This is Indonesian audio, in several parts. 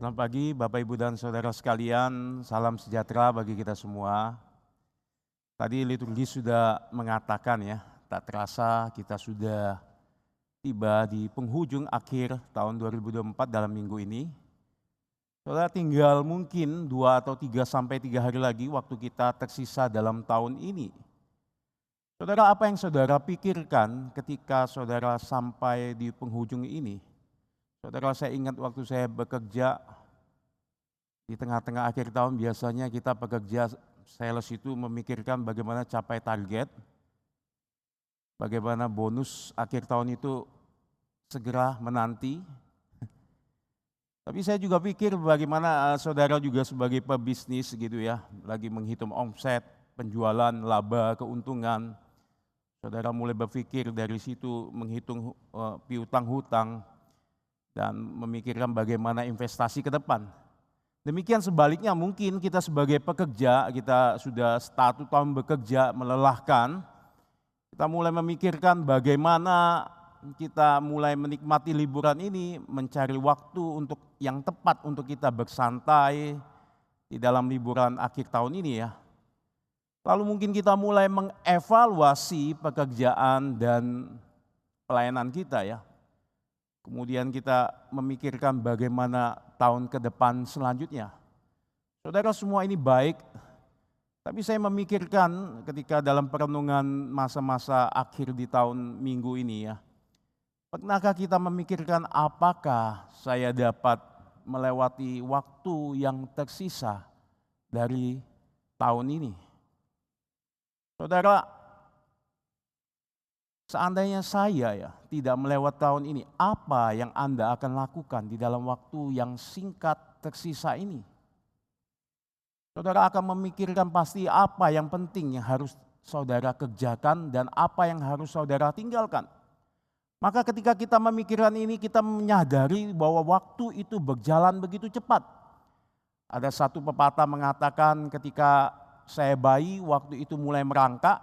Selamat pagi Bapak Ibu dan Saudara sekalian, salam sejahtera bagi kita semua. Tadi liturgi sudah mengatakan ya, tak terasa kita sudah tiba di penghujung akhir tahun 2024 dalam minggu ini. Saudara, tinggal mungkin 2 atau 3 sampai 3 hari lagi waktu kita tersisa dalam tahun ini. Saudara, apa yang saudara pikirkan ketika saudara sampai di penghujung ini? Saudara, saya ingat waktu saya bekerja di tengah-tengah akhir tahun, biasanya kita pekerja sales itu memikirkan bagaimana capai target, bagaimana bonus akhir tahun itu segera menanti. Tapi saya juga pikir bagaimana saudara juga sebagai pebisnis gitu ya, lagi menghitung omset, penjualan, laba, keuntungan. Saudara mulai berpikir dari situ menghitung piutang hutang dan memikirkan bagaimana investasi ke depan. Demikian sebaliknya mungkin kita sebagai pekerja, kita sudah 1 tahun bekerja melelahkan, kita mulai memikirkan bagaimana kita mulai menikmati liburan ini, mencari waktu untuk yang tepat untuk kita bersantai di dalam liburan akhir tahun ini ya. Lalu mungkin kita mulai mengevaluasi pekerjaan dan pelayanan kita ya. Kemudian kita memikirkan bagaimana tahun ke depan selanjutnya. Saudara, semua ini baik, tapi saya memikirkan ketika dalam perenungan masa-masa akhir di tahun minggu ini ya. Pernahkah kita memikirkan apakah saya dapat melewati waktu yang tersisa dari tahun ini? Saudara, seandainya saya ya tidak melewati tahun ini, apa yang Anda akan lakukan di dalam waktu yang singkat tersisa ini? Saudara akan memikirkan pasti apa yang penting yang harus saudara kerjakan dan apa yang harus saudara tinggalkan. Maka ketika kita memikirkan ini, kita menyadari bahwa waktu itu berjalan begitu cepat. Ada satu pepatah mengatakan ketika saya bayi, waktu itu mulai merangkak.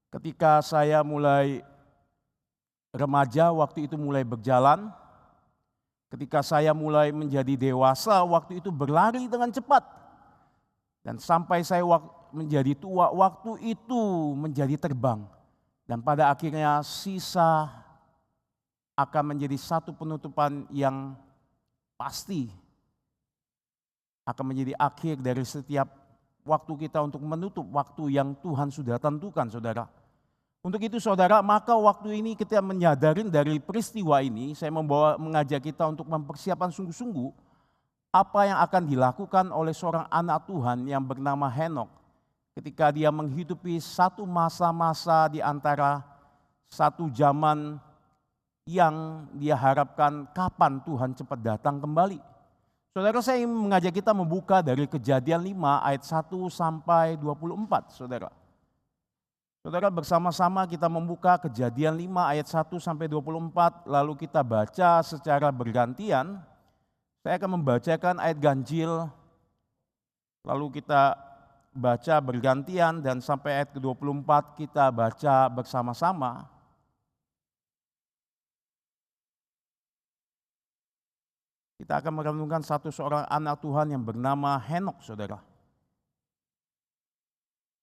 Ketika saya mulai remaja, waktu itu mulai berjalan. Ketika saya mulai menjadi dewasa, waktu itu berlari dengan cepat. Dan sampai saya menjadi tua, waktu itu menjadi terbang. Dan pada akhirnya sisa akan menjadi satu penutupan yang pasti. Akan menjadi akhir dari setiap waktu kita untuk menutup waktu yang Tuhan sudah tentukan, saudara. Untuk itu saudara, maka waktu ini kita menyadari dari peristiwa ini, saya mengajak kita untuk mempersiapkan sungguh-sungguh apa yang akan dilakukan oleh seorang anak Tuhan yang bernama Henokh ketika dia menghidupi satu masa-masa di antara satu zaman yang dia harapkan kapan Tuhan cepat datang kembali. Saudara, saya ingin mengajak kita membuka dari Kejadian 5 ayat 1 sampai 24, saudara. Saudara, bersama-sama kita membuka Kejadian 5 ayat 1 sampai 24, lalu kita baca secara bergantian. Saya akan membacakan ayat ganjil, lalu kita baca bergantian dan sampai ayat ke-24 kita baca bersama-sama. Kita akan merenungkan seorang anak Tuhan yang bernama Henokh, saudara.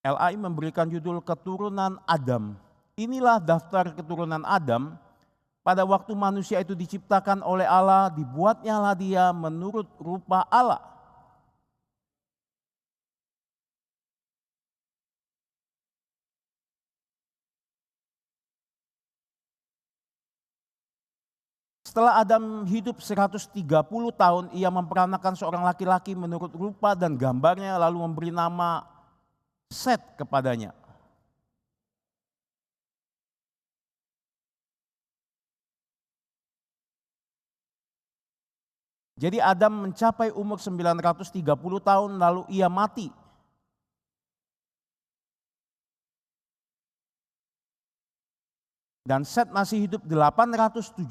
LAI memberikan judul Keturunan Adam. Inilah daftar keturunan Adam. Pada waktu manusia itu diciptakan oleh Allah, dibuatnyalah dia menurut rupa Allah. Setelah Adam hidup 130 tahun, ia memperanakan seorang laki-laki menurut rupa dan gambarnya, lalu memberi nama Set kepadanya. Jadi Adam mencapai umur 930 tahun lalu ia mati. Dan Set masih hidup 870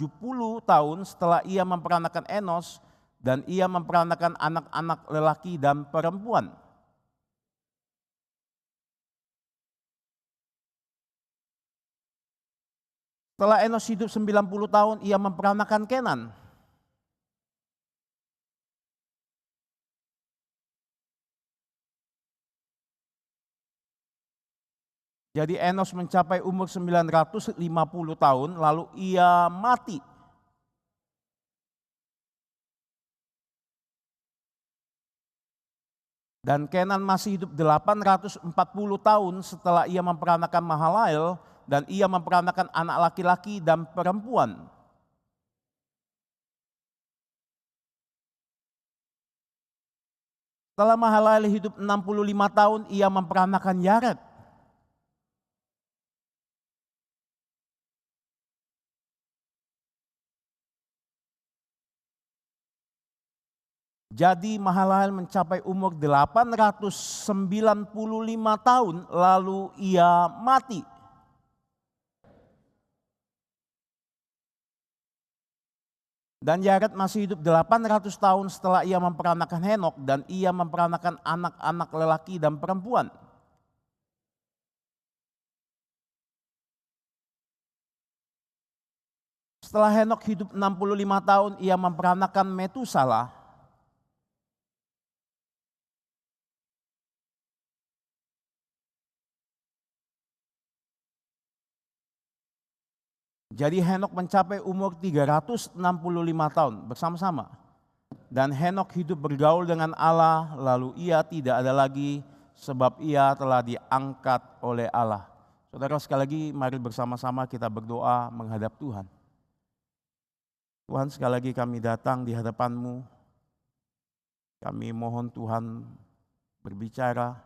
tahun setelah ia memperanakan Enos dan ia memperanakan anak-anak lelaki dan perempuan. Setelah Enos hidup 90 tahun, ia memperanakan Kenan. Jadi Enos mencapai umur 950 tahun lalu ia mati. Dan Kenan masih hidup 840 tahun setelah ia memperanakan Mahalael dan ia memperanakan anak laki-laki dan perempuan. Setelah Mahalael hidup 65 tahun, ia memperanakan Yared. Jadi Mahalael mencapai umur 895 tahun lalu ia mati. Dan Yared masih hidup 800 tahun setelah ia memperanakan Henok dan ia memperanakan anak-anak lelaki dan perempuan. Setelah Henok hidup 65 tahun ia memperanakan Metusalah. Jadi Henok mencapai umur 365 tahun bersama-sama. Dan Henok hidup bergaul dengan Allah lalu ia tidak ada lagi sebab ia telah diangkat oleh Allah. Saudara, sekali lagi mari bersama-sama kita berdoa menghadap Tuhan. Tuhan, sekali lagi kami datang di hadapan-Mu. Kami mohon Tuhan berbicara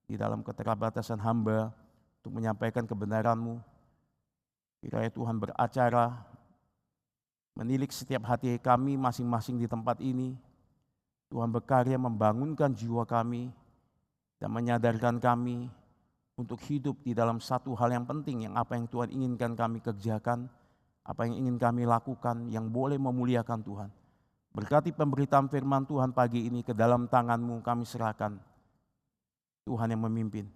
di dalam keterbatasan hamba untuk menyampaikan kebenaran-Mu. Kiranya Tuhan beracara, menilik setiap hati kami masing-masing di tempat ini. Tuhan berkarya membangunkan jiwa kami dan menyadarkan kami untuk hidup di dalam satu hal yang penting, yang apa yang Tuhan inginkan kami kerjakan, apa yang ingin kami lakukan, yang boleh memuliakan Tuhan. Berkati pemberitaan firman Tuhan pagi ini ke dalam tangan-Mu kami serahkan. Tuhan yang memimpin.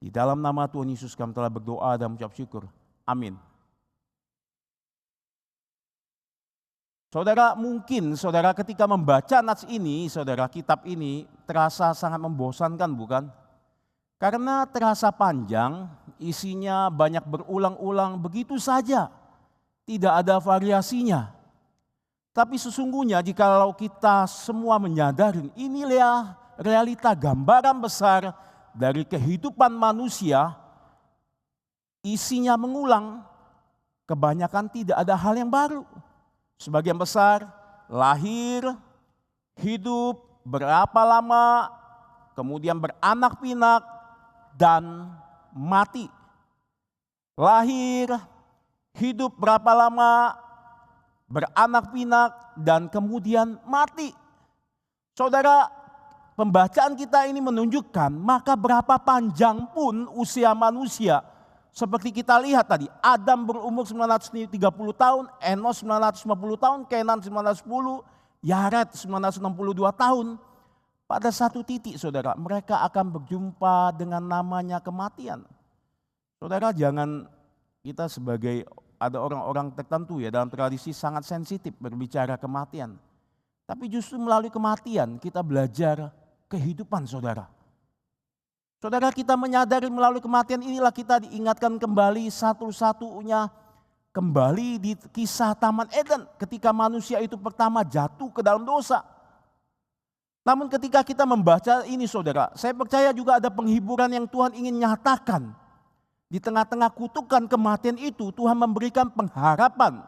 Di dalam nama Tuhan Yesus kami telah berdoa dan mengucap syukur. Amin. Saudara, mungkin saudara ketika membaca nats ini, saudara, kitab ini terasa sangat membosankan, bukan? Karena terasa panjang, isinya banyak berulang-ulang begitu saja, tidak ada variasinya. Tapi sesungguhnya jikalau kita semua menyadari inilah realita gambaran besar dari kehidupan manusia, isinya mengulang, kebanyakan tidak ada hal yang baru. Sebagian besar lahir, hidup, berapa lama, kemudian beranak pinak, dan mati. Lahir, hidup berapa lama, beranak pinak, dan kemudian mati. Saudara, pembacaan kita ini menunjukkan maka berapa panjang pun usia manusia. Seperti kita lihat tadi, Adam berumur 930 tahun, Enos 950 tahun, Kenan 910, Yared 962 tahun. Pada satu titik saudara, mereka akan berjumpa dengan namanya kematian. Saudara, jangan kita sebagai ada orang-orang tertentu ya dalam tradisi sangat sensitif berbicara kematian. Tapi justru melalui kematian kita belajar kehidupan saudara. Saudara, kita menyadari melalui kematian inilah kita diingatkan kembali satu-satunya kembali di kisah Taman Eden ketika manusia itu pertama jatuh ke dalam dosa. Namun ketika kita membaca ini saudara, saya percaya juga ada penghiburan yang Tuhan ingin nyatakan. Di tengah-tengah kutukan kematian itu Tuhan memberikan pengharapan.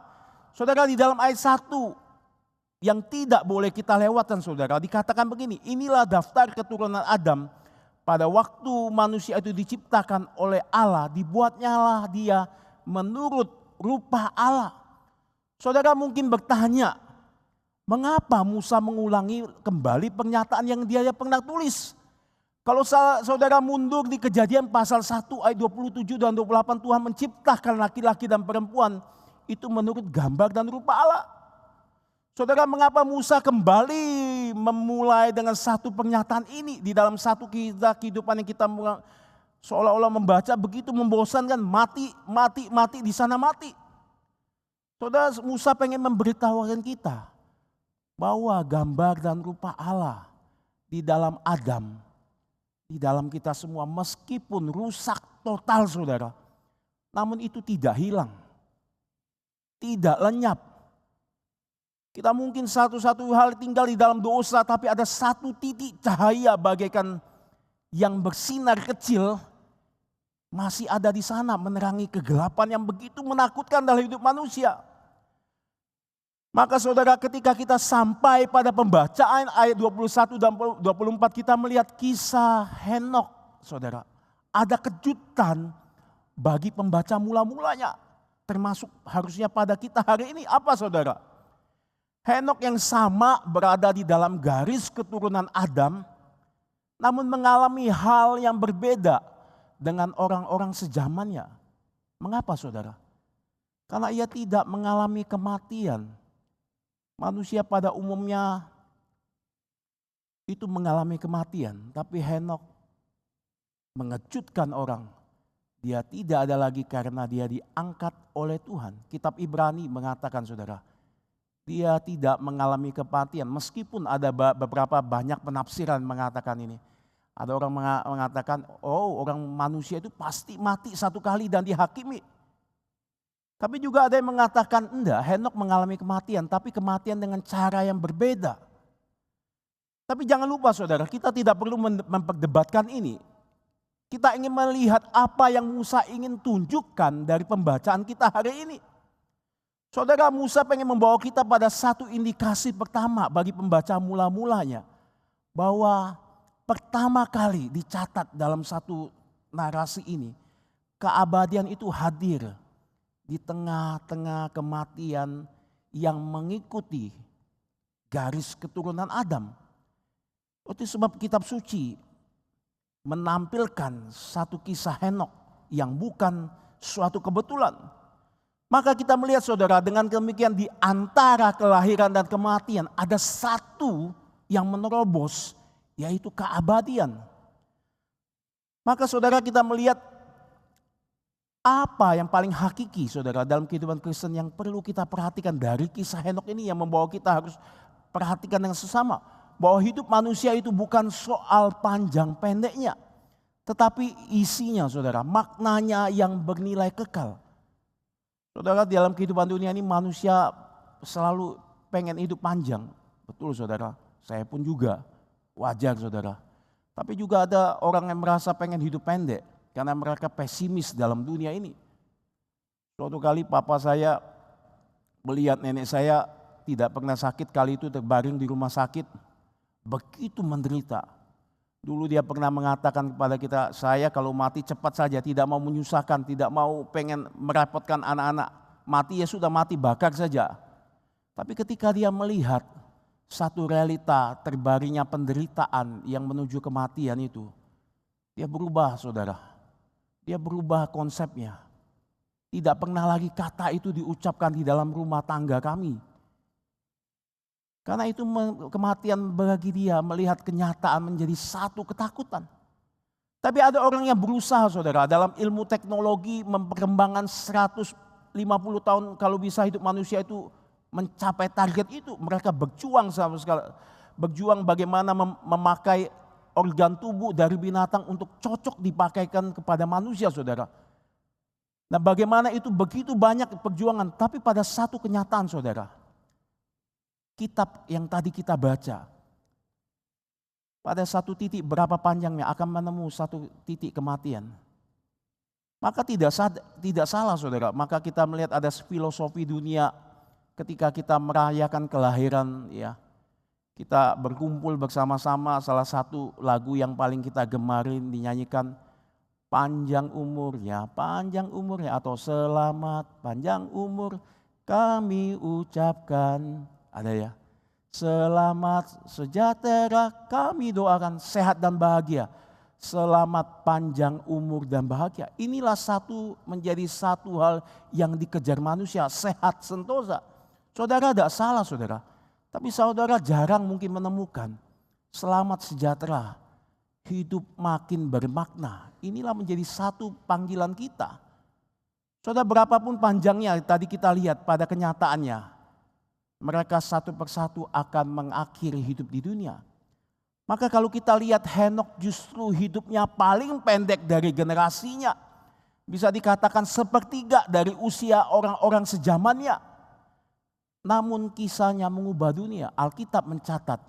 Saudara, di dalam ayat 1 yang tidak boleh kita lewatkan saudara, dikatakan begini, inilah daftar keturunan Adam. Pada waktu manusia itu diciptakan oleh Allah, dibuatnyalah dia menurut rupa Allah. Saudara mungkin bertanya, mengapa Musa mengulangi kembali pernyataan yang dia pernah tulis? Kalau saudara mundur di Kejadian pasal 1 ayat 27 dan 28, Tuhan menciptakan laki-laki dan perempuan itu menurut gambar dan rupa Allah. Saudara, mengapa Musa kembali memulai dengan satu pernyataan ini di dalam satu kehidupan yang kita seolah-olah membaca begitu membosankan, mati di sana mati. Saudara, Musa pengen memberitahukan kita bahwa gambar dan rupa Allah di dalam Adam di dalam kita semua meskipun rusak total saudara. Namun itu tidak hilang, tidak lenyap. Kita mungkin satu-satu hal tinggal di dalam dosa, tapi ada satu titik cahaya bagaikan yang bersinar kecil masih ada di sana menerangi kegelapan yang begitu menakutkan dalam hidup manusia. Maka saudara, ketika kita sampai pada pembacaan ayat 21 dan 24, kita melihat kisah Henokh, saudara. Ada kejutan bagi pembaca mula-mulanya, termasuk harusnya pada kita hari ini. Apa saudara? Henokh yang sama berada di dalam garis keturunan Adam, namun mengalami hal yang berbeda dengan orang-orang sezamannya. Mengapa saudara? Karena ia tidak mengalami kematian. Manusia pada umumnya itu mengalami kematian, tapi Henokh mengejutkan orang. Dia tidak ada lagi karena dia diangkat oleh Tuhan. Kitab Ibrani mengatakan saudara, dia tidak mengalami kematian meskipun ada beberapa banyak penafsiran mengatakan ini. Ada orang mengatakan, oh orang manusia itu pasti mati satu kali dan dihakimi. Tapi juga ada yang mengatakan enggak, Henokh mengalami kematian, tapi kematian dengan cara yang berbeda. Tapi jangan lupa saudara, kita tidak perlu memperdebatkan ini. Kita ingin melihat apa yang Musa ingin tunjukkan dari pembacaan kita hari ini. Saudara, Musa pengen membawa kita pada satu indikasi pertama bagi pembaca mula-mulanya. Bahwa pertama kali dicatat dalam satu narasi ini, keabadian itu hadir di tengah-tengah kematian yang mengikuti garis keturunan Adam. Itu sebab kitab suci menampilkan satu kisah Henokh yang bukan suatu kebetulan. Maka kita melihat saudara, dengan demikian di antara kelahiran dan kematian ada satu yang menerobos, yaitu keabadian. Maka saudara, kita melihat apa yang paling hakiki saudara dalam kehidupan Kristen yang perlu kita perhatikan dari kisah Henokh ini, yang membawa kita harus perhatikan yang sesama. Bahwa hidup manusia itu bukan soal panjang pendeknya, tetapi isinya saudara, maknanya yang bernilai kekal. Saudara, dalam kehidupan dunia ini manusia selalu pengen hidup panjang. Betul saudara, saya pun juga, wajar saudara. Tapi juga ada orang yang merasa pengen hidup pendek karena mereka pesimis dalam dunia ini. Suatu kali papa saya melihat nenek saya tidak pernah sakit, kali itu terbaring di rumah sakit. Begitu menderita. Dulu dia pernah mengatakan kepada kita, saya kalau mati cepat saja, tidak mau menyusahkan, tidak mau pengen merepotkan anak-anak. Mati ya sudah mati, bakar saja. Tapi ketika dia melihat satu realita terbaringnya penderitaan yang menuju kematian itu, dia berubah saudara. Dia berubah konsepnya. Tidak pernah lagi kata itu diucapkan di dalam rumah tangga kami. Karena itu kematian bagi dia melihat kenyataan menjadi satu ketakutan. Tapi ada orang yang berusaha saudara, dalam ilmu teknologi memperkembangkan 150 tahun kalau bisa hidup manusia itu mencapai target itu. Mereka berjuang sama sekali, berjuang bagaimana memakai organ tubuh dari binatang untuk cocok dipakaikan kepada manusia saudara. Nah bagaimana itu begitu banyak perjuangan, tapi pada satu kenyataan saudara. Kitab yang tadi kita baca, pada satu titik berapa panjangnya akan menemui satu titik kematian. Maka tidak salah saudara, maka kita melihat ada filosofi dunia ketika kita merayakan kelahiran ya. Kita berkumpul bersama-sama, salah satu lagu yang paling kita gemarin dinyanyikan, panjang umurnya atau selamat panjang umur kami ucapkan. Ada ya, selamat sejahtera kami doakan, sehat dan bahagia. Selamat panjang umur dan bahagia. Inilah menjadi satu hal yang dikejar manusia, sehat sentosa. Saudara tidak salah saudara. Tapi saudara jarang mungkin menemukan selamat sejahtera, hidup makin bermakna. Inilah menjadi satu panggilan kita. Saudara, berapapun panjangnya tadi kita lihat pada kenyataannya, mereka satu persatu akan mengakhiri hidup di dunia. Maka kalau kita lihat Henokh justru hidupnya paling pendek dari generasinya. Bisa dikatakan sepertiga dari usia orang-orang sezamannya. Namun kisahnya mengubah dunia. Alkitab mencatat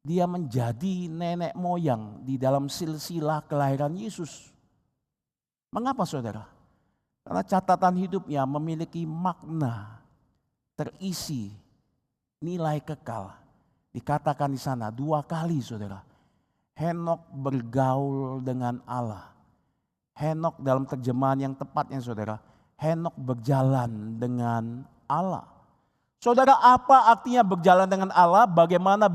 dia menjadi nenek moyang di dalam silsilah kelahiran Yesus. Mengapa saudara? Karena catatan hidupnya memiliki makna, terisi nilai kekal. Dikatakan di sana 2 kali saudara. Henokh bergaul dengan Allah. Henokh dalam terjemahan yang tepatnya saudara. Henokh berjalan dengan Allah. Saudara, apa artinya berjalan dengan Allah? Bagaimana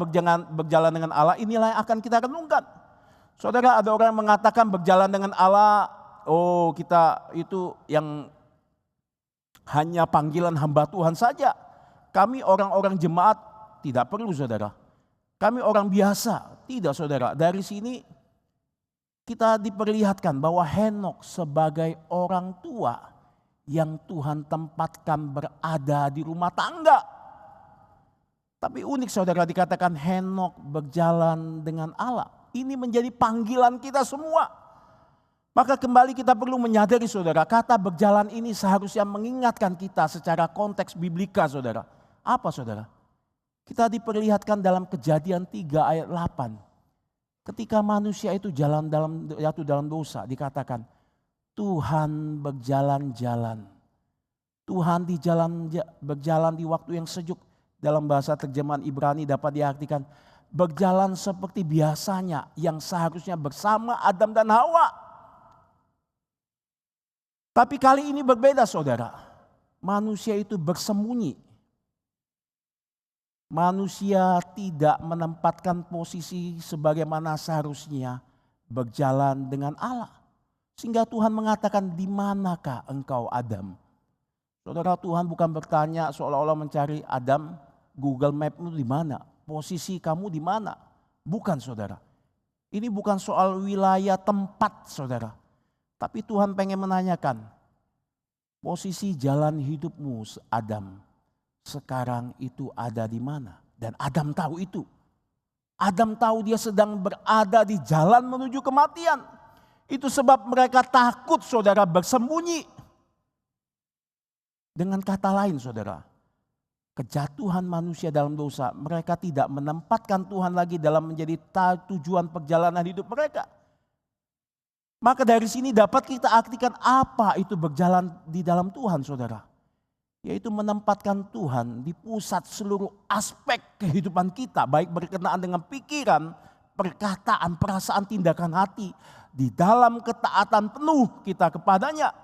berjalan dengan Allah? Inilah yang akan kita renungkan. Saudara, ada orang yang mengatakan berjalan dengan Allah, oh kita itu yang hanya panggilan hamba Tuhan saja. Kami orang-orang jemaat tidak perlu saudara. Kami orang biasa. Tidak saudara. Dari sini kita diperlihatkan bahwa Henokh sebagai orang tua yang Tuhan tempatkan berada di rumah tangga. Tapi unik saudara, dikatakan Henokh berjalan dengan Allah. Ini menjadi panggilan kita semua. Maka kembali kita perlu menyadari saudara, kata berjalan ini seharusnya mengingatkan kita secara konteks biblika saudara. Apa saudara? Kita diperlihatkan dalam Kejadian 3 ayat 8. Ketika manusia itu jatuh dalam dosa, dikatakan Tuhan berjalan-jalan. Tuhan berjalan di waktu yang sejuk. Dalam bahasa terjemahan Ibrani dapat diartikan berjalan seperti biasanya yang seharusnya bersama Adam dan Hawa. Tapi kali ini berbeda saudara. Manusia itu bersembunyi. Manusia tidak menempatkan posisi sebagaimana seharusnya berjalan dengan Allah. Sehingga Tuhan mengatakan, di manakah engkau Adam? Saudara, Tuhan bukan bertanya seolah-olah mencari Adam, Google Map-mu di mana? Posisi kamu di mana? Bukan saudara. Ini bukan soal wilayah tempat saudara. Tapi Tuhan pengen menanyakan, posisi jalan hidupmu Adam sekarang itu ada di mana? Dan Adam tahu itu. Adam tahu dia sedang berada di jalan menuju kematian. Itu sebab mereka takut saudara bersembunyi. Dengan kata lain saudara, kejatuhan manusia dalam dosa, mereka tidak menempatkan Tuhan lagi dalam menjadi tujuan perjalanan hidup mereka. Maka dari sini dapat kita artikan apa itu berjalan di dalam Tuhan saudara. Yaitu menempatkan Tuhan di pusat seluruh aspek kehidupan kita. Baik berkenaan dengan pikiran, perkataan, perasaan, tindakan hati. Di dalam ketaatan penuh kita kepadanya.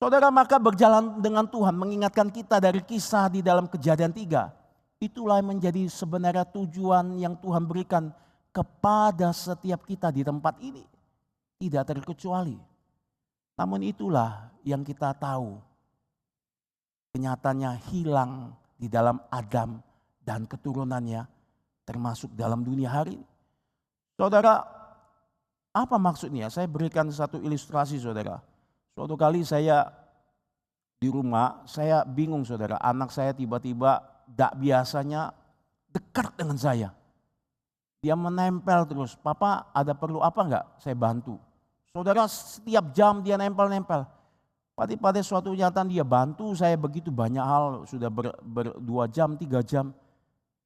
Saudara, maka berjalan dengan Tuhan mengingatkan kita dari kisah di dalam Kejadian 3. Itulah yang menjadi sebenarnya tujuan yang Tuhan berikan kepada setiap kita di tempat ini. Tidak terkecuali. Namun itulah yang kita tahu. Kenyataannya hilang di dalam Adam dan keturunannya termasuk dalam dunia hari ini. Saudara, apa maksudnya? Saya berikan satu ilustrasi saudara. Suatu kali saya di rumah, saya bingung saudara. Anak saya tiba-tiba tidak biasanya dekat dengan saya. Dia menempel terus. Papa ada perlu apa enggak? Saya bantu. Saudara, setiap jam dia nempel-nempel. Pada suatu kenyataan dia bantu saya begitu banyak hal, sudah 2 jam, 3 jam.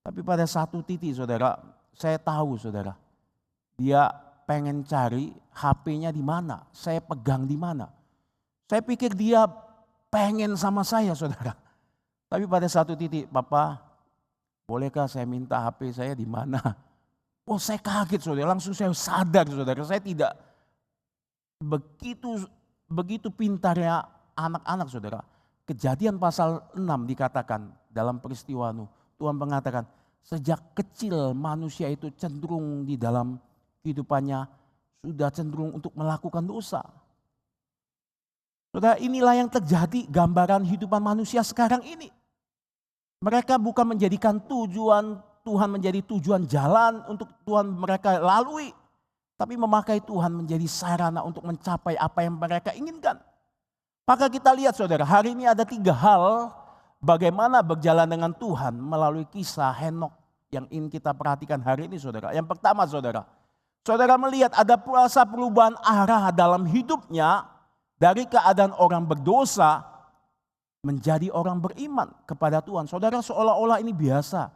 Tapi pada satu titik saudara, saya tahu saudara, dia pengen cari HP-nya di mana, saya pegang di mana. Saya pikir dia pengen sama saya saudara. Tapi pada satu titik, Papa bolehkah saya minta HP saya di mana? Oh saya kaget saudara, langsung saya sadar saudara, saya tidak begitu pintarnya anak-anak saudara. Kejadian pasal 6 dikatakan dalam peristiwa Nuh. Tuhan mengatakan sejak kecil manusia itu cenderung di dalam kehidupannya sudah cenderung untuk melakukan dosa. Saudara, inilah yang terjadi gambaran kehidupan manusia sekarang ini. Mereka bukan menjadikan tujuan Tuhan menjadi tujuan jalan untuk Tuhan mereka lalui. Tapi memakai Tuhan menjadi sarana untuk mencapai apa yang mereka inginkan. Maka kita lihat saudara, hari ini ada 3 hal bagaimana berjalan dengan Tuhan melalui kisah Henokh yang ingin kita perhatikan hari ini saudara. Yang pertama saudara, saudara melihat ada perubahan arah dalam hidupnya dari keadaan orang berdosa menjadi orang beriman kepada Tuhan. Saudara, seolah-olah ini biasa.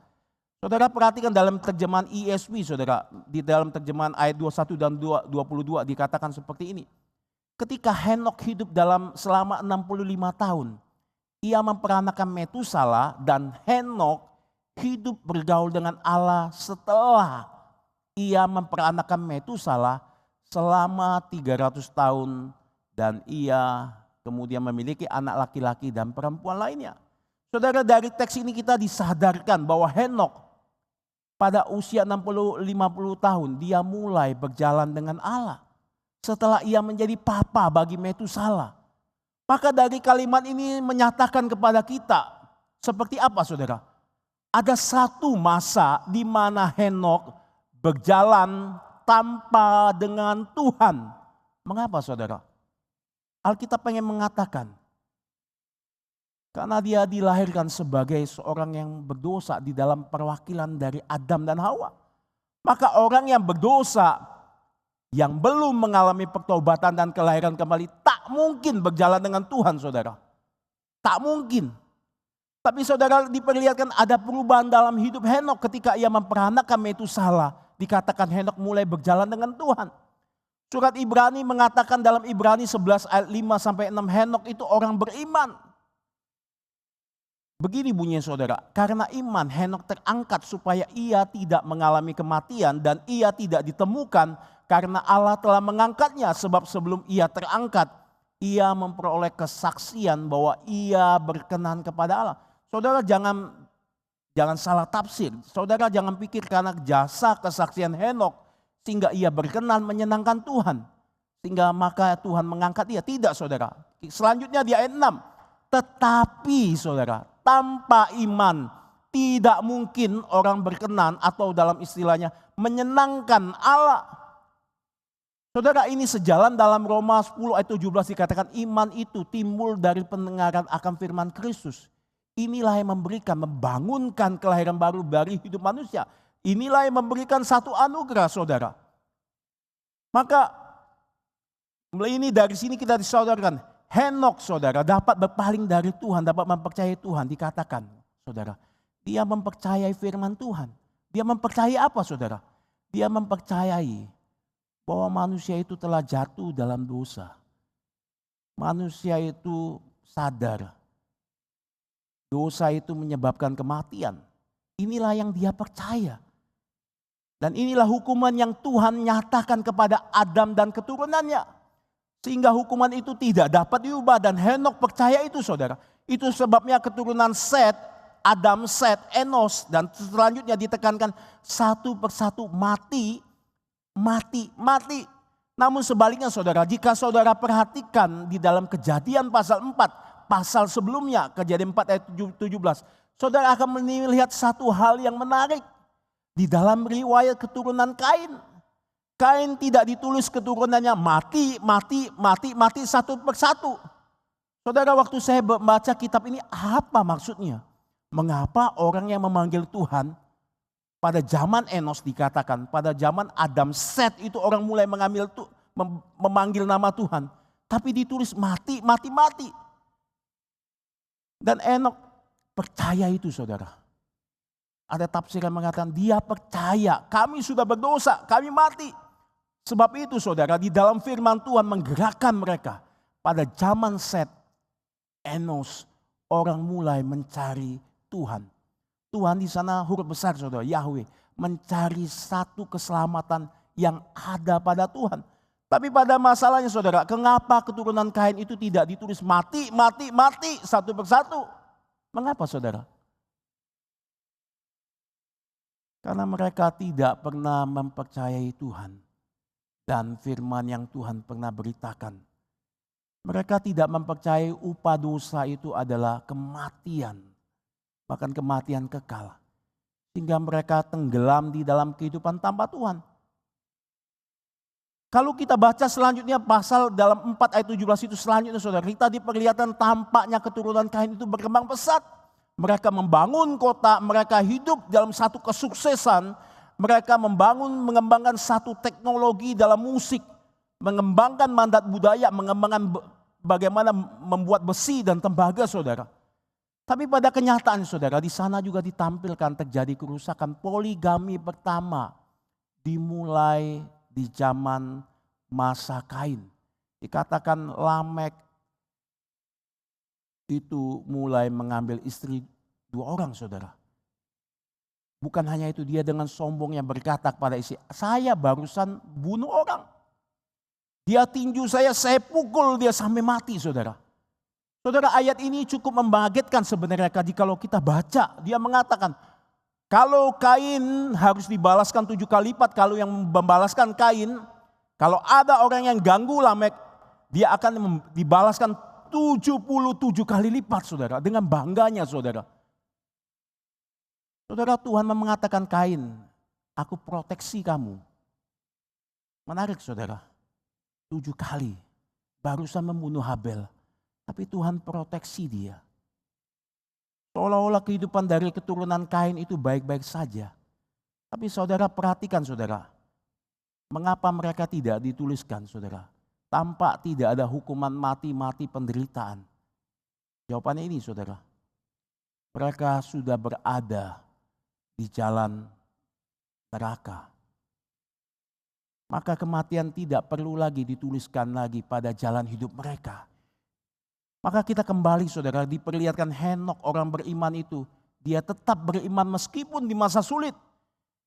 Saudara perhatikan dalam terjemahan ESV saudara, di dalam terjemahan ayat 21 dan 22 dikatakan seperti ini. Ketika Henok hidup selama 65 tahun, ia memperanakan Metusala dan Henok hidup bergaul dengan Allah setelah ia memperanakan Metusala selama 300 tahun dan ia kemudian memiliki anak laki-laki dan perempuan lainnya. Saudara, dari teks ini kita disadarkan bahwa Henok pada usia 60-50 tahun dia mulai berjalan dengan Allah. Setelah ia menjadi papa bagi Metusala. Maka dari kalimat ini menyatakan kepada kita seperti apa saudara? Ada satu masa di mana Henok berjalan tanpa dengan Tuhan. Mengapa saudara? Alkitab pengen mengatakan, karena dia dilahirkan sebagai seorang yang berdosa di dalam perwakilan dari Adam dan Hawa. Maka orang yang berdosa, yang belum mengalami pertobatan dan kelahiran kembali, tak mungkin berjalan dengan Tuhan saudara. Tak mungkin. Tapi saudara diperlihatkan ada perubahan dalam hidup Henok ketika ia memperanakan Metusala. Dikatakan Henok mulai berjalan dengan Tuhan. Surat Ibrani mengatakan dalam Ibrani 11 ayat 5-6 Henok itu orang beriman. Begini bunyinya saudara, karena iman Henok terangkat supaya ia tidak mengalami kematian dan ia tidak ditemukan karena Allah telah mengangkatnya, sebab sebelum ia terangkat ia memperoleh kesaksian bahwa ia berkenan kepada Allah. Saudara jangan salah tafsir, saudara jangan pikir karena jasa kesaksian Henok sehingga ia berkenan menyenangkan Tuhan. Sehingga maka Tuhan mengangkat dia. Tidak saudara. Selanjutnya di ayat 6. Tetapi saudara, tanpa iman tidak mungkin orang berkenan atau dalam istilahnya menyenangkan Allah. Saudara, ini sejalan dalam Roma 10 ayat 17 dikatakan iman itu timbul dari pendengaran akan firman Kristus. Inilah yang membangunkan kelahiran baru dari hidup manusia. Inilah yang memberikan satu anugerah saudara. Maka ini dari sini kita disaudarkan. Henok saudara dapat berpaling dari Tuhan, dapat mempercayai Tuhan. Dikatakan saudara, dia mempercayai firman Tuhan. Dia mempercayai apa saudara? Dia mempercayai bahwa manusia itu telah jatuh dalam dosa. Manusia itu sadar. Dosa itu menyebabkan kematian. Inilah yang dia percaya. Dan inilah hukuman yang Tuhan nyatakan kepada Adam dan keturunannya. Sehingga hukuman itu tidak dapat diubah dan Henok percaya itu saudara. Itu sebabnya keturunan Set, Adam, Set, Enos dan selanjutnya ditekankan satu persatu mati. Namun sebaliknya saudara, jika saudara perhatikan di dalam Kejadian pasal 4, pasal sebelumnya Kejadian 4 ayat 17. Saudara akan melihat satu hal yang menarik. Di dalam riwayat keturunan Kain. Kain tidak ditulis keturunannya mati satu persatu. Saudara, waktu saya membaca kitab ini apa maksudnya? Mengapa orang yang memanggil Tuhan pada zaman Enos dikatakan, pada zaman Adam, Set itu orang mulai memanggil nama Tuhan. Tapi ditulis mati. Dan Enok percaya itu saudara. Ada tafsiran mengatakan dia percaya kami sudah berdosa, kami mati. Sebab itu saudara di dalam firman Tuhan menggerakkan mereka. Pada zaman Set, Enos, orang mulai mencari Tuhan. Tuhan di sana huruf besar saudara, Yahweh. Mencari satu keselamatan yang ada pada Tuhan. Tapi pada masalahnya saudara, kenapa keturunan Kain itu tidak ditulis mati satu persatu? Mengapa saudara? Karena mereka tidak pernah mempercayai Tuhan. Dan firman yang Tuhan pernah beritakan. Mereka tidak mempercayai upah dosa itu adalah kematian. Bahkan kematian kekal. Sehingga mereka tenggelam di dalam kehidupan tanpa Tuhan. Kalau kita baca selanjutnya pasal dalam 4 ayat 17 itu selanjutnya saudara. Kita diperlihatkan tampaknya keturunan Kain itu berkembang pesat. mereka membangun kota, mereka hidup dalam satu kesuksesan, mereka mengembangkan satu teknologi dalam musik, mengembangkan mandat budaya, mengembangkan bagaimana membuat besi dan tembaga, saudara. Tapi pada kenyataan, saudara, di sana juga ditampilkan terjadi kerusakan. Poligami pertama dimulai di zaman masa Kain. Dikatakan Lamek itu mulai mengambil istri 2 orang, saudara. Bukan hanya itu, dia dengan sombongnya berkata kepada istri, saya barusan bunuh orang. Dia tinju saya pukul dia sampai mati, saudara. Saudara, ayat ini cukup membangkitkan sebenarnya kalau kita baca. Dia mengatakan, kalau Kain harus dibalaskan 7 kali lipat, kalau yang membalaskan Kain, kalau ada orang yang ganggu Lamek, dia akan dibalaskan 77 kali lipat, saudara. Dengan bangganya, saudara. Saudara, Tuhan mengatakan Kain, aku proteksi kamu. Menarik, saudara. 7 kali. Barusan membunuh Habel. Tapi Tuhan proteksi dia. Seolah-olah kehidupan dari keturunan Kain itu baik-baik saja. Tapi saudara perhatikan, saudara. Mengapa mereka tidak dituliskan, saudara? Tampak tidak ada hukuman mati penderitaan. Jawabannya ini, saudara. Mereka sudah berada di jalan neraka. Maka kematian tidak perlu lagi dituliskan lagi pada jalan hidup mereka. Maka kita kembali, saudara, diperlihatkan Henok, orang beriman itu. Dia tetap beriman meskipun di masa sulit.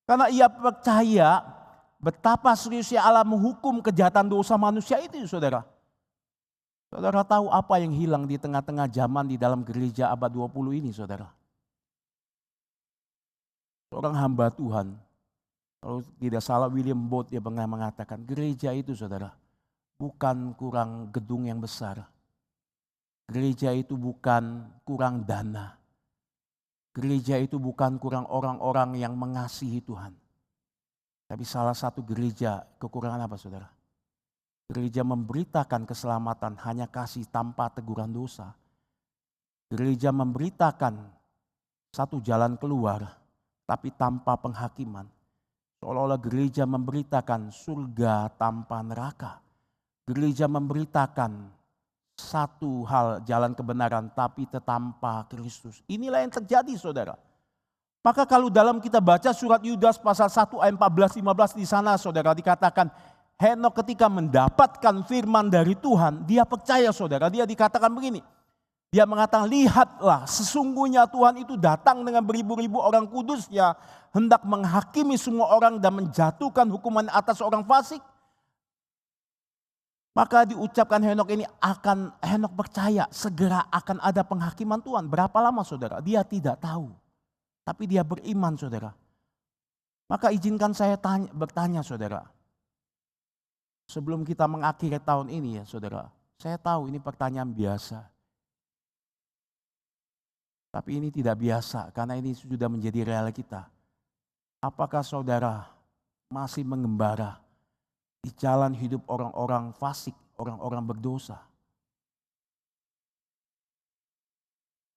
Karena ia percaya betapa seriusnya Allah menghukum kejahatan dosa manusia itu, saudara. Saudara tahu apa yang hilang di tengah-tengah zaman di dalam gereja abad 20 ini, saudara? Seorang hamba Tuhan, kalau tidak salah William Booth, dia pernah mengatakan, gereja itu, saudara, bukan kurang gedung yang besar. Gereja itu bukan kurang dana. Gereja itu bukan kurang orang-orang yang mengasihi Tuhan. Tapi salah satu gereja kekurangan apa, saudara? Gereja memberitakan keselamatan hanya kasih tanpa teguran dosa. Gereja memberitakan satu jalan keluar tapi tanpa penghakiman. Seolah-olah gereja memberitakan surga tanpa neraka. Gereja memberitakan satu hal jalan kebenaran tapi tanpa Kristus. Inilah yang terjadi, saudara. Maka kalau dalam kita baca surat Yudas pasal 1 ayat 14-15 di sana, saudara, dikatakan Henok ketika mendapatkan firman dari Tuhan, dia percaya, saudara. Dia dikatakan begini. Dia mengatakan, lihatlah sesungguhnya Tuhan itu datang dengan beribu-ribu orang kudusnya, hendak menghakimi semua orang dan menjatuhkan hukuman atas orang fasik. Maka diucapkan Henok ini Henok percaya segera akan ada penghakiman Tuhan. Berapa lama, saudara? Dia tidak tahu. Tapi dia beriman, saudara. Maka izinkan saya bertanya, saudara. Sebelum kita mengakhiri tahun ini, ya saudara. Saya tahu ini pertanyaan biasa. Tapi ini tidak biasa karena ini sudah menjadi real kita. Apakah saudara masih mengembara di jalan hidup orang-orang fasik, orang-orang berdosa?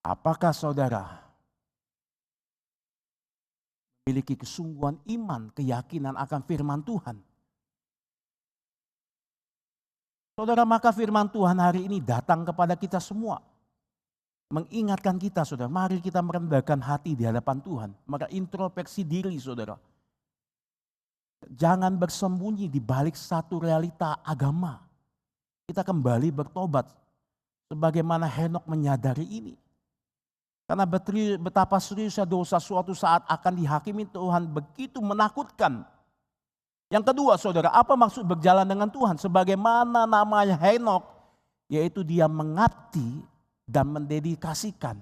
Apakah saudara memiliki kesungguhan iman, keyakinan akan firman Tuhan? Saudara, maka firman Tuhan hari ini datang kepada kita semua. Mengingatkan kita, saudara, mari kita merendahkan hati di hadapan Tuhan. Maka introspeksi diri, saudara. Jangan bersembunyi di balik satu realita agama. Kita kembali bertobat. Sebagaimana Henok menyadari ini. Karena betapa seriusnya dosa suatu saat akan dihakimi Tuhan begitu menakutkan. Yang kedua, saudara, apa maksud berjalan dengan Tuhan? Sebagaimana namanya Henok, yaitu dia mengabdi dan mendedikasikan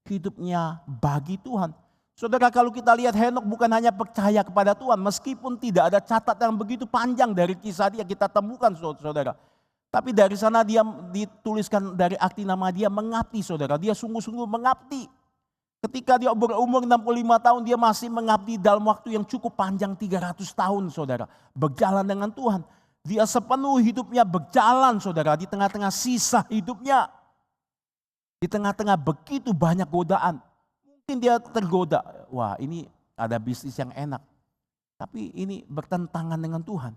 hidupnya bagi Tuhan. Saudara, kalau kita lihat Henok bukan hanya percaya kepada Tuhan, meskipun tidak ada catatan yang begitu panjang dari kisah dia kita temukan, saudara. Tapi dari sana dia dituliskan dari akti nama dia mengabdi, saudara. Dia sungguh-sungguh mengabdi. Ketika dia berumur 65 tahun, dia masih mengabdi dalam waktu yang cukup panjang 300 tahun, saudara. Berjalan dengan Tuhan. Dia sepenuh hidupnya berjalan, saudara, di tengah-tengah sisa hidupnya. Di tengah-tengah begitu banyak godaan. Mungkin dia tergoda, wah ini ada bisnis yang enak. Tapi ini bertentangan dengan Tuhan.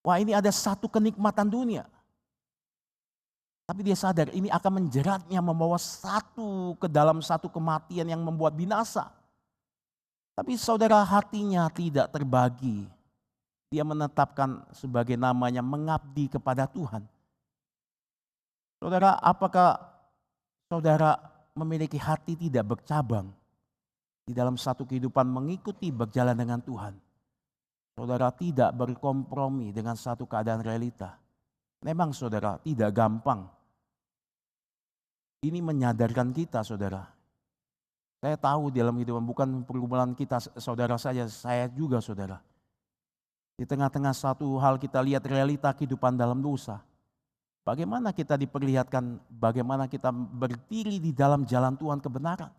Wah ini ada satu kenikmatan dunia. Tapi dia sadar ini akan menjeratnya, membawa satu ke dalam satu kematian yang membuat binasa. Tapi saudara, hatinya tidak terbagi. Dia menetapkan sebagai namanya mengabdi kepada Tuhan. Saudara, apakah saudara memiliki hati tidak bercabang di dalam satu kehidupan mengikuti berjalan dengan Tuhan? Saudara tidak berkompromi dengan satu keadaan realita. Memang saudara tidak gampang. Ini menyadarkan kita saudara. Saya tahu di dalam kehidupan bukan pergumulan kita saudara saja, saya juga saudara. Di tengah-tengah satu hal kita lihat realita kehidupan dalam dosa. Bagaimana kita diperlihatkan, bagaimana kita berdiri di dalam jalan Tuhan kebenaran.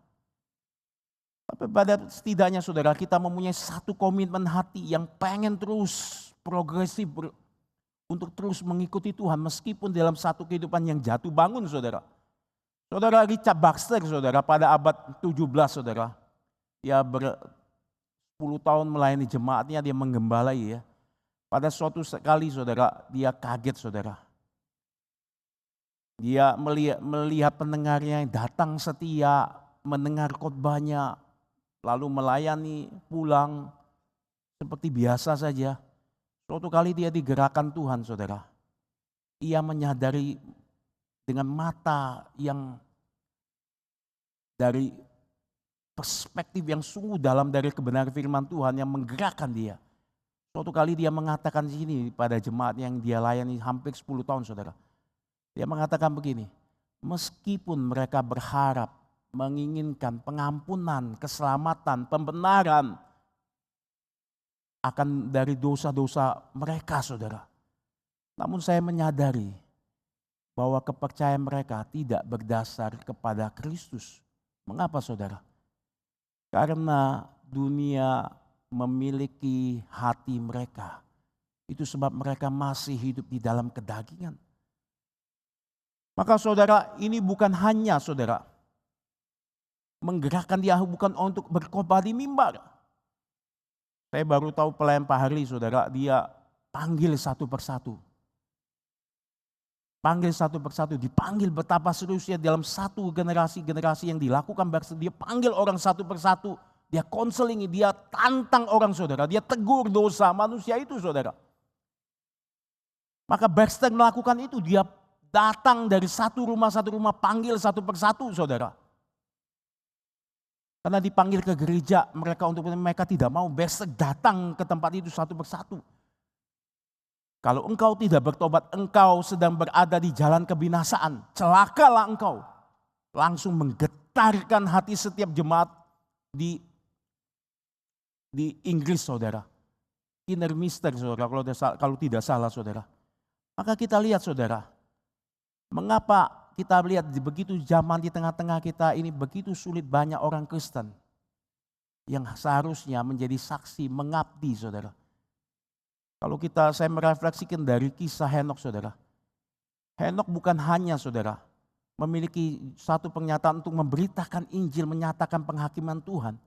Tapi pada setidaknya saudara kita mempunyai satu komitmen hati yang pengen terus progresif untuk terus mengikuti Tuhan meskipun dalam satu kehidupan yang jatuh bangun saudara. Saudara Richard Baxter saudara pada abad 17 saudara. Dia 10 tahun melayani jemaatnya, dia menggembalai ya. Pada suatu sekali saudara dia kaget saudara. Dia melihat pendengarnya yang datang setia, mendengar khotbahnya, lalu melayani pulang seperti biasa saja. Suatu kali dia digerakkan Tuhan saudara. Ia menyadari dengan mata yang dari perspektif yang sungguh dalam dari kebenaran firman Tuhan yang menggerakkan dia. Suatu kali dia mengatakan di sini pada jemaat yang dia layani hampir 10 tahun saudara. Dia mengatakan begini, meskipun mereka berharap, menginginkan pengampunan, keselamatan, pembenaran akan dari dosa-dosa mereka saudara. Namun saya menyadari bahwa kepercayaan mereka tidak berdasar kepada Kristus. Mengapa saudara? Karena dunia memiliki hati mereka. Itu sebab mereka masih hidup di dalam kedagingan. Maka saudara, ini bukan hanya saudara menggerakkan dia bukan untuk berkhotbah di mimbar. Saya baru tahu pelayan Pak Harli saudara, dia panggil satu persatu. Panggil satu persatu, dipanggil betapa seriusnya dalam satu generasi yang dilakukan. Dia panggil orang satu persatu, dia konseling, dia tantang orang saudara, dia tegur dosa manusia itu saudara. Maka Baxter melakukan itu, dia datang dari satu rumah panggil satu persatu saudara. Karena dipanggil ke gereja mereka tidak mau. Baxter datang ke tempat itu satu persatu. Kalau engkau tidak bertobat, engkau sedang berada di jalan kebinasaan. Celakalah engkau. Langsung menggetarkan hati setiap jemaat di Inggris saudara. Kinderminster saudara, kalau tidak salah saudara. Maka kita lihat saudara, mengapa kita lihat begitu zaman di tengah-tengah kita ini begitu sulit banyak orang Kristen yang seharusnya menjadi saksi mengabdi saudara. Kalau saya merefleksikan dari kisah Henokh saudara. Henokh bukan hanya saudara memiliki satu pernyataan untuk memberitakan Injil, menyatakan penghakiman Tuhan.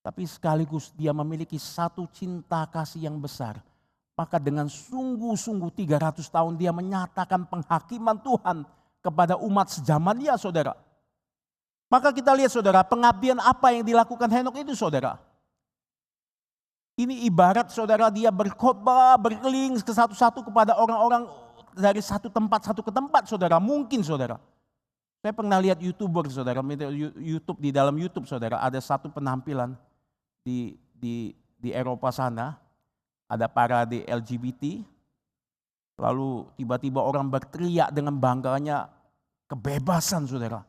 Tapi sekaligus dia memiliki satu cinta kasih yang besar. Maka dengan sungguh-sungguh 300 tahun dia menyatakan penghakiman Tuhan kepada umat sejaman dia saudara. Maka kita lihat saudara, pengabdian apa yang dilakukan Henokh itu saudara. Ini ibarat saudara dia berkhotbah, berkeliling ke satu-satu kepada orang-orang dari satu ke tempat saudara. Mungkin saudara. Saya pernah lihat YouTuber saudara, di dalam YouTube saudara ada satu penampilan di Eropa sana. Ada parade LGBT. Lalu tiba-tiba orang berteriak dengan bangganya kebebasan saudara.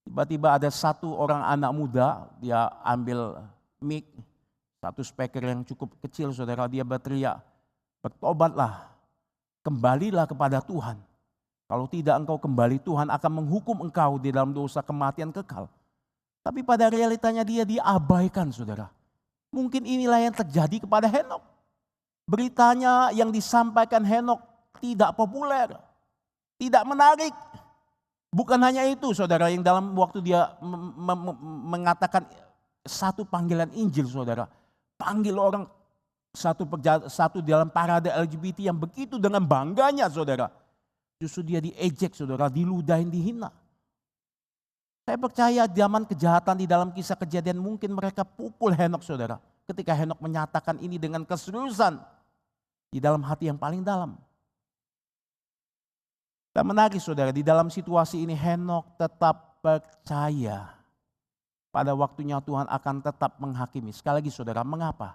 Tiba-tiba ada satu orang anak muda, dia ambil mic. Satu speaker yang cukup kecil saudara, dia berteriak, bertobatlah, kembalilah kepada Tuhan. Kalau tidak engkau kembali, Tuhan akan menghukum engkau di dalam dosa kematian kekal. Tapi pada realitanya dia diabaikan saudara. Mungkin inilah yang terjadi kepada Henokh. Beritanya yang disampaikan Henokh tidak populer, tidak menarik. Bukan hanya itu saudara, yang dalam waktu dia mengatakan satu panggilan Injil saudara. Panggil orang satu dalam parade LGBT yang begitu dengan bangganya saudara. Justru dia diejek saudara, diludahin, dihina. Saya percaya zaman kejahatan di dalam kisah Kejadian mungkin mereka pukul Henok saudara. Ketika Henok menyatakan ini dengan keseriusan di dalam hati yang paling dalam. Dan menarik saudara, di dalam situasi ini Henok tetap percaya pada waktunya Tuhan akan tetap menghakimi. Sekali lagi saudara, mengapa?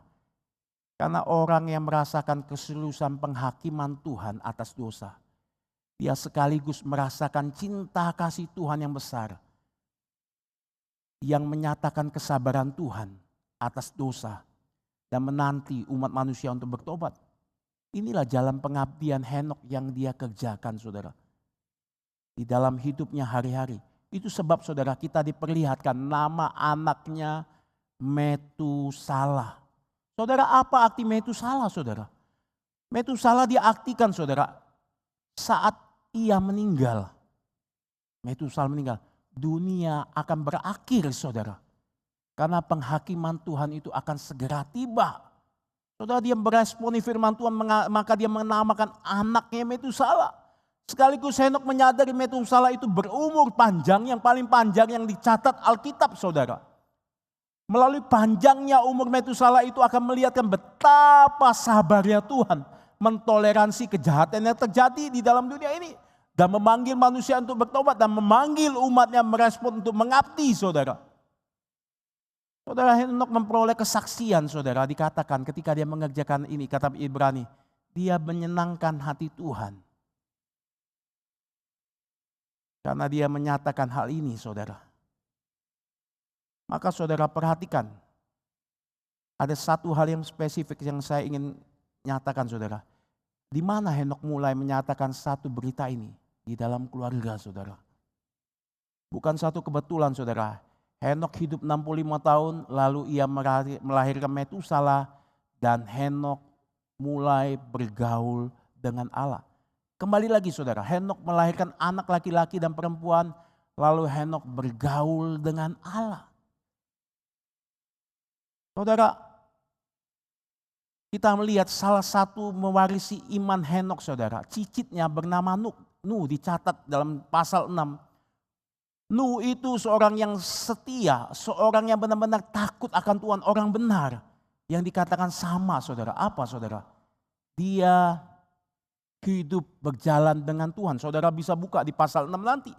Karena orang yang merasakan keseriusan penghakiman Tuhan atas dosa, dia sekaligus merasakan cinta kasih Tuhan yang besar, yang menyatakan kesabaran Tuhan atas dosa dan menanti umat manusia untuk bertobat. Inilah jalan pengabdian Henok yang dia kerjakan saudara. Di dalam hidupnya hari-hari. Itu sebab saudara kita diperlihatkan nama anaknya Metusalah. Saudara, apa arti Metusalah saudara? Metusalah diartikan saudara saat ia meninggal. Metusalah meninggal. Dunia akan berakhir saudara. Karena penghakiman Tuhan itu akan segera tiba. Saudara, dia meresponi firman Tuhan, maka dia menamakan anaknya Metusalah. Sekaligus Henok menyadari Metusalah itu berumur panjang, yang paling panjang yang dicatat Alkitab saudara. Melalui panjangnya umur Metusalah itu akan melihatkan betapa sabarnya Tuhan mentoleransi kejahatan yang terjadi di dalam dunia ini. Dan memanggil manusia untuk bertobat dan memanggil umatnya merespon untuk mengabdi saudara. Saudara, Henok memperoleh kesaksian saudara, dikatakan ketika dia mengerjakan ini, kata Ibrani, dia menyenangkan hati Tuhan. Karena dia menyatakan hal ini saudara. Maka saudara perhatikan. Ada satu hal yang spesifik yang saya ingin nyatakan saudara. Di mana Henok mulai menyatakan satu berita ini? Di dalam keluarga saudara. Bukan satu kebetulan saudara. Henok hidup 65 tahun lalu ia melahirkan Metusalah. Dan Henok mulai bergaul dengan Allah. Kembali lagi saudara, Henok melahirkan anak laki-laki dan perempuan, lalu Henok bergaul dengan Allah. Saudara, kita melihat salah satu mewarisi iman Henok saudara, cicitnya bernama Nuh dicatat dalam pasal 6. Nuh itu seorang yang setia, seorang yang benar-benar takut akan Tuhan, orang benar. Yang dikatakan sama saudara, apa saudara? Dia hidup berjalan dengan Tuhan. Saudara bisa buka di pasal 6 nanti.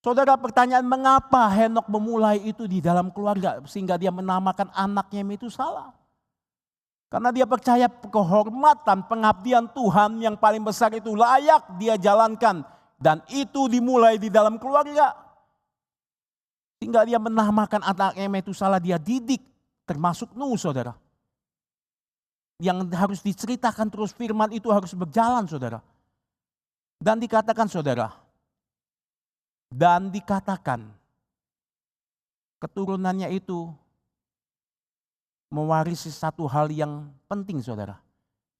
Saudara, pertanyaan mengapa Henok memulai itu di dalam keluarga sehingga dia menamakan anaknya Metusalah. Karena dia percaya kehormatan pengabdian Tuhan yang paling besar itu layak dia jalankan. Dan itu dimulai di dalam keluarga. Sehingga dia menamakan anaknya Metusalah, dia didik termasuk Nuh saudara. Yang harus diceritakan terus firman itu harus berjalan saudara. Dan dikatakan saudara. Dan dikatakan keturunannya itu mewarisi satu hal yang penting saudara.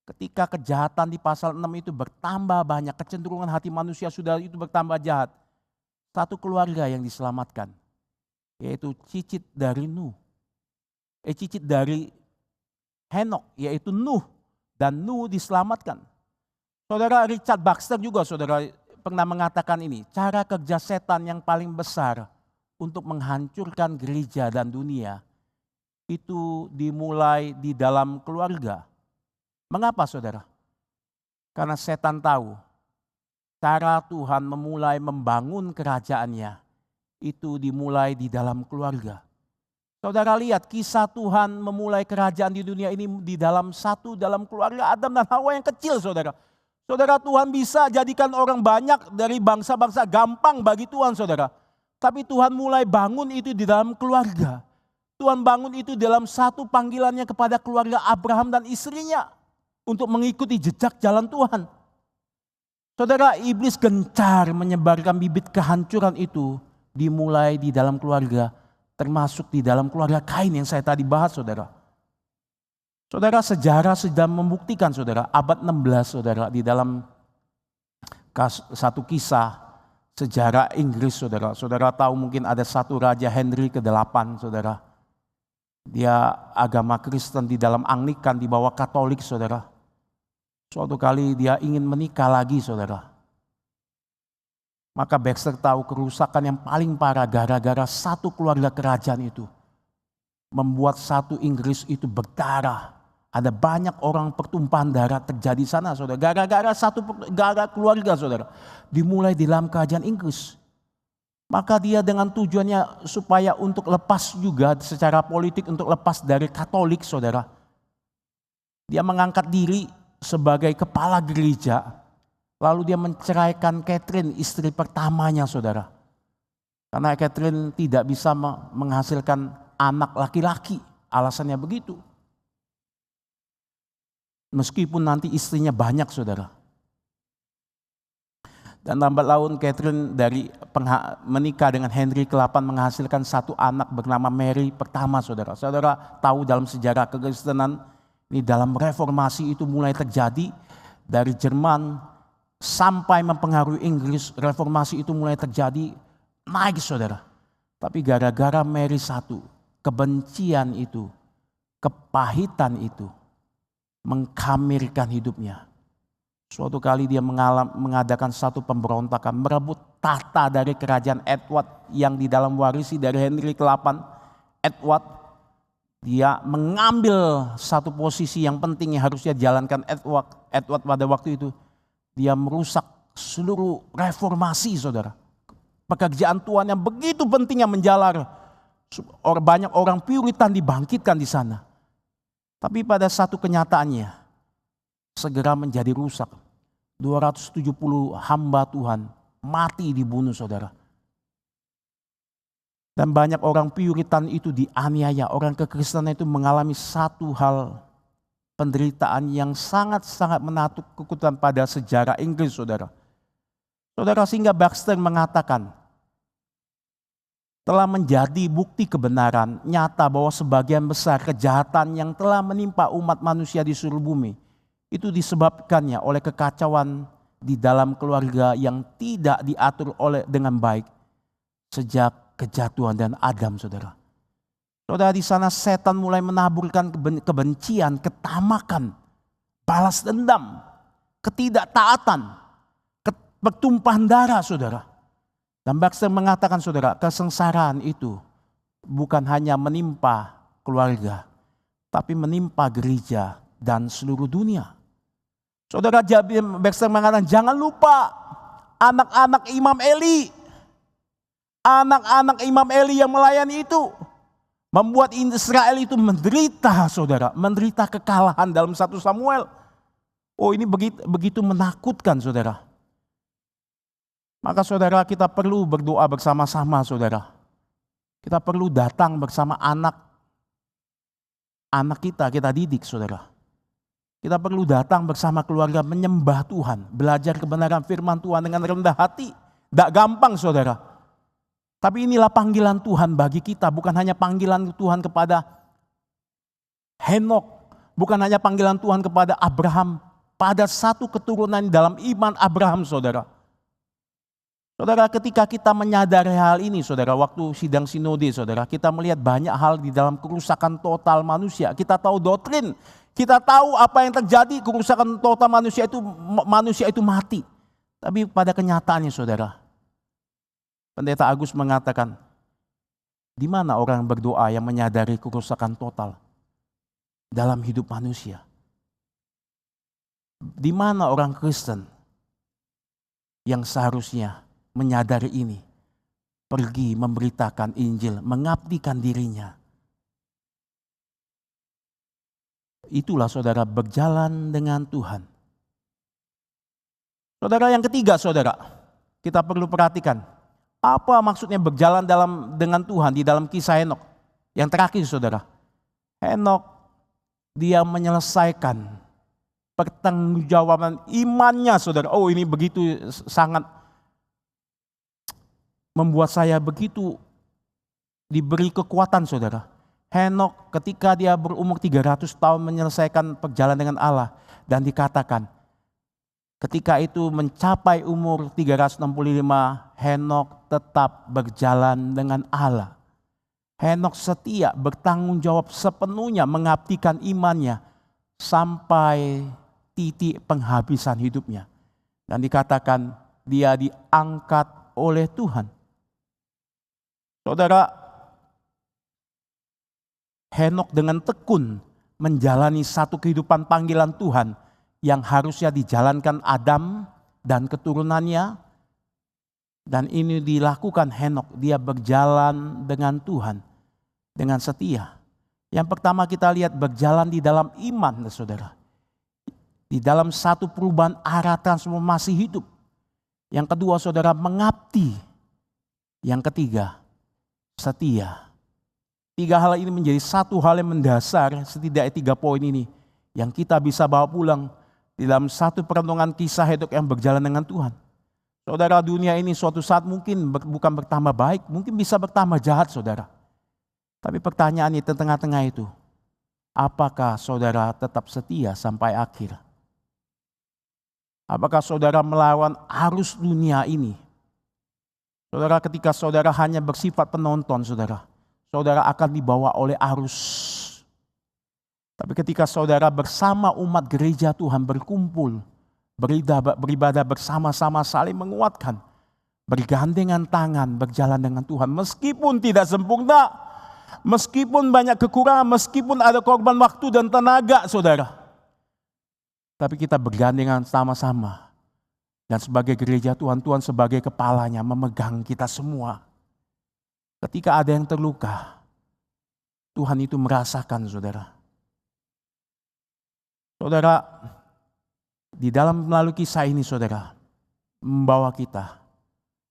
Ketika kejahatan di pasal 6 itu bertambah banyak, kecenderungan hati manusia sudah itu bertambah jahat. Satu keluarga yang diselamatkan. Yaitu cicit dari cicit dari Henok, yaitu Nuh. Dan Nuh diselamatkan. Saudara, Richard Baxter juga saudara pernah mengatakan ini. Cara kerja setan yang paling besar untuk menghancurkan gereja dan dunia. Itu dimulai di dalam keluarga. Mengapa saudara? Karena setan tahu. Cara Tuhan memulai membangun kerajaannya. Itu dimulai di dalam keluarga. Saudara lihat kisah Tuhan memulai kerajaan di dunia ini di dalam keluarga Adam dan Hawa yang kecil saudara. Saudara, Tuhan bisa jadikan orang banyak dari bangsa-bangsa, gampang bagi Tuhan saudara. Tapi Tuhan mulai bangun itu di dalam keluarga. Tuhan bangun itu dalam satu panggilannya kepada keluarga Abraham dan istrinya. Untuk mengikuti jejak jalan Tuhan. Saudara, iblis gencar menyebarkan bibit kehancuran itu dimulai di dalam keluarga. Termasuk di dalam keluarga Kain yang saya tadi bahas saudara. Saudara, sejarah sudah membuktikan saudara, abad 16 saudara, di dalam satu kisah sejarah Inggris, saudara. Saudara tahu mungkin ada satu raja Henry ke-8, saudara. Dia agama Kristen di dalam Anglikan di bawah Katolik, saudara. Suatu kali dia ingin menikah lagi, saudara. Maka Baxter tahu kerusakan yang paling parah gara-gara satu keluarga kerajaan itu membuat satu Inggris itu berdarah. Ada banyak orang pertumpahan darah terjadi di sana, saudara. Gara-gara satu keluarga, saudara. Dimulai di dalam kerajaan Inggris. Maka dia dengan tujuannya supaya untuk lepas juga secara politik, untuk lepas dari Katolik, saudara. Dia mengangkat diri sebagai kepala gereja. Lalu dia menceraikan Catherine, istri pertamanya, saudara. Karena Catherine tidak bisa menghasilkan anak laki-laki. Alasannya begitu. Meskipun nanti istrinya banyak, saudara. Dan lambat laun Catherine dari menikah dengan Henry ke-8 menghasilkan satu anak bernama Mary pertama, saudara. Saudara tahu dalam sejarah kekristenan, ini dalam reformasi itu mulai terjadi dari Jerman sampai mempengaruhi Inggris. Reformasi itu mulai terjadi, naik, saudara. Tapi gara-gara Mary satu, kebencian itu, kepahitan itu, mengkamirkan hidupnya. Suatu kali dia mengadakan satu pemberontakan, merebut tahta dari kerajaan Edward yang di dalam warisi dari Henry ke-8. Edward, dia mengambil satu posisi yang penting yang harusnya jalankan Edward pada waktu itu. Dia merusak seluruh reformasi, saudara. Pekerjaan Tuhan yang begitu pentingnya menjalar. Banyak orang Puritan dibangkitkan di sana. Tapi pada satu kenyataannya, segera menjadi rusak. 270 hamba Tuhan mati dibunuh, saudara. Dan banyak orang Puritan itu dianiaya. Orang kekristenan itu mengalami satu hal penderitaan yang sangat-sangat menakutkan pada sejarah Inggris, saudara. Saudara, sehingga Baxter mengatakan, telah menjadi bukti kebenaran nyata bahwa sebagian besar kejahatan yang telah menimpa umat manusia di seluruh bumi, itu disebabkannya oleh kekacauan di dalam keluarga yang tidak diatur dengan baik sejak kejatuhan dan Adam, saudara. Saudara, di sana setan mulai menaburkan kebencian, ketamakan, balas dendam, ketidaktaatan, pertumpahan darah, saudara. Dan Baxter mengatakan, saudara, kesengsaraan itu bukan hanya menimpa keluarga, tapi menimpa gereja dan seluruh dunia. Saudara, Baxter mengatakan, jangan lupa anak-anak Imam Eli. Anak-anak Imam Eli yang melayani itu membuat Israel itu menderita, saudara. Menderita kekalahan dalam 1 Samuel. Oh, ini begitu menakutkan, saudara. Maka saudara, kita perlu berdoa bersama-sama, saudara. Kita perlu datang bersama anak kita didik, saudara. Kita perlu datang bersama keluarga menyembah Tuhan. Belajar kebenaran firman Tuhan dengan rendah hati. Tidak gampang, saudara. Tapi inilah panggilan Tuhan bagi kita, bukan hanya panggilan Tuhan kepada Henok, bukan hanya panggilan Tuhan kepada Abraham, pada satu keturunan dalam iman Abraham, saudara. Saudara, ketika kita menyadari hal ini, saudara, waktu sidang sinode, saudara, kita melihat banyak hal di dalam kerusakan total manusia. Kita tahu doktrin, kita tahu apa yang terjadi, kerusakan total manusia itu mati. Tapi pada kenyataannya, saudara, Pendeta Agus mengatakan, di mana orang berdoa yang menyadari kerusakan total dalam hidup manusia? Di mana orang Kristen yang seharusnya menyadari ini, pergi memberitakan Injil, mengabdikan dirinya? Itulah, saudara, berjalan dengan Tuhan. Saudara, yang ketiga, saudara, kita perlu perhatikan. Apa maksudnya berjalan dengan Tuhan di dalam kisah Henok? Yang terakhir, saudara. Henok, dia menyelesaikan pertanggungjawaban imannya, saudara. Oh, ini begitu sangat membuat saya begitu diberi kekuatan, saudara. Henok ketika dia berumur 300 tahun menyelesaikan perjalanan dengan Allah. Dan dikatakan, Ketika itu mencapai umur 365, Henokh tetap berjalan dengan Allah. Henokh setia, bertanggung jawab sepenuhnya, mengabdikan imannya sampai titik penghabisan hidupnya. Dan dikatakan dia diangkat oleh Tuhan. Saudara, Henokh dengan tekun menjalani satu kehidupan panggilan Tuhan yang harusnya dijalankan Adam dan keturunannya. Dan ini dilakukan Henokh, dia berjalan dengan Tuhan, dengan setia. Yang pertama kita lihat berjalan di dalam iman, saudara. Di dalam satu perubahan arah transformasi hidup. Yang kedua saudara, mengabdi. Yang ketiga, setia. 3 hal ini menjadi satu hal yang mendasar, setidaknya 3 poin ini yang kita bisa bawa pulang di dalam satu perenungan kisah Henokh yang berjalan dengan Tuhan. Saudara, dunia ini suatu saat mungkin bukan bertambah baik, mungkin bisa bertambah jahat, saudara. Tapi pertanyaannya di tengah-tengah itu, apakah saudara tetap setia sampai akhir? Apakah saudara melawan arus dunia ini? Saudara, ketika saudara hanya bersifat penonton, saudara akan dibawa oleh arus. Tapi ketika saudara bersama umat gereja Tuhan berkumpul, beribadah bersama-sama, saling menguatkan, bergandengan tangan, berjalan dengan Tuhan. Meskipun tidak sempurna, meskipun banyak kekurangan, meskipun ada korban waktu dan tenaga, saudara. Tapi kita bergandengan sama-sama. Dan sebagai gereja Tuhan, Tuhan sebagai kepalanya memegang kita semua. Ketika ada yang terluka, Tuhan itu merasakan, saudara. Saudara, di dalam melalui kisah ini saudara, membawa kita,